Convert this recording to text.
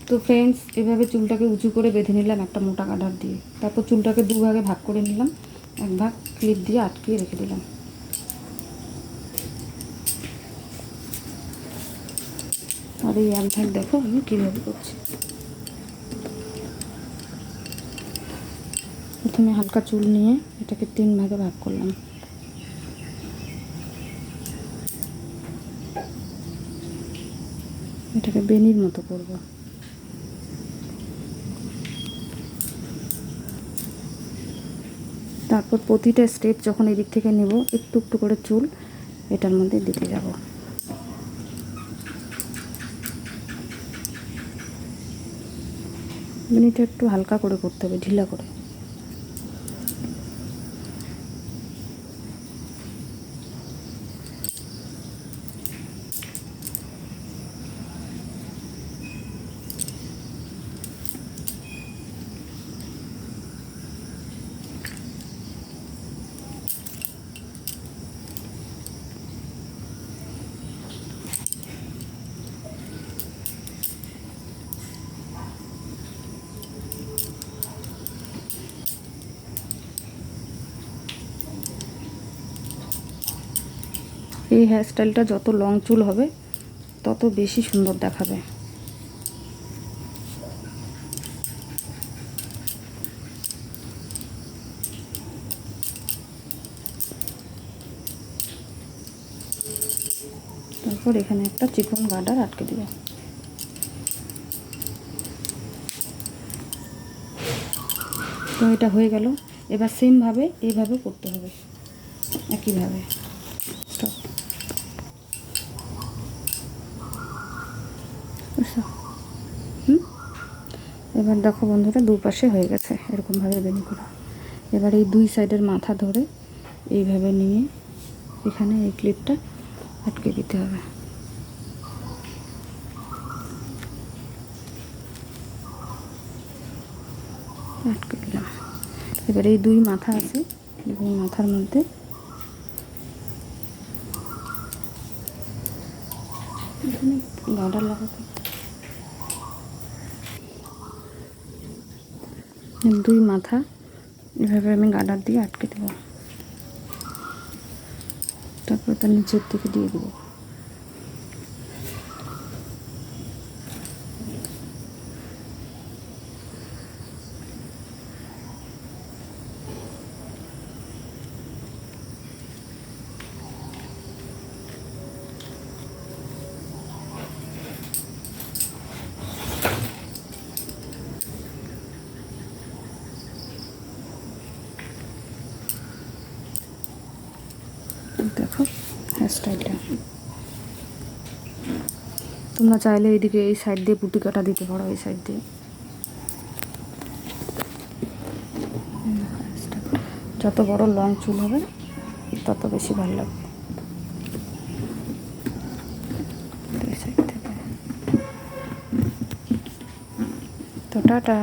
তো ফ্রেন্ডস, এভাবে চুলটাকে উঁচু করে বেঁধে নিলাম একটা মোটা কাটার দিয়ে। তারপর চুলটাকে দুভাগে ভাগ করে নিলাম, এক ভাগ ক্লিপ দিয়ে আটকিয়ে রেখে দিলাম। আর এই এক ভাগ দেখো আমি কীভাবে করছি। প্রথমে হালকা চুল নিয়ে এটাকে 3 ভাগে ভাগ করলাম। এটাকে বেনির মতো করব। তারপর প্রতিটা স্টেপ যখন এদিক থেকে নেব, একটু একটু করে চুল এটার মধ্যে দিতে যাব। বেনিটা একটু হালকা করে করতে হবে, ঢিলা করে। এই হেয়ারস্টাইলটা যত লং চুল হবে তত বেশি সুন্দর দেখাবে। তারপর এখানে একটা চিকন গার্ডার আটকে দিব। তো এটা হয়ে গেল। এবার সেমভাবে এইভাবে করতে হবে, একইভাবে। স্টপ। এবার দেখো বন্ধুরা, দুপাশে হয়ে গেছে এরকমভাবে বেনি করা। এবার এই দুই সাইডের মাথা ধরে এইভাবে নিয়ে এখানে এই ক্লিপটা আটকে দিতে হবে। আটকে দিলাম। এবার এই দুই মাথা আছে, দুই মাথার মধ্যে এখানে গার্ডার লাগাতে, দুই মাথা এভাবে আমি গার্ডার দিয়ে আটকে দেব। তারপর তার নিচের দিকে দিয়ে দেবো। দেখো হেয়ারস্টাইলটা। তোমরা চাইলে এইদিকে এই সাইড দিয়ে পুঁটি কাটা দিতে পারো, এই সাইড দিয়ে। যত বড় লং চুল হবে তত বেশি ভালো লাগবে। এই সাইড থেকে। তো টাটা।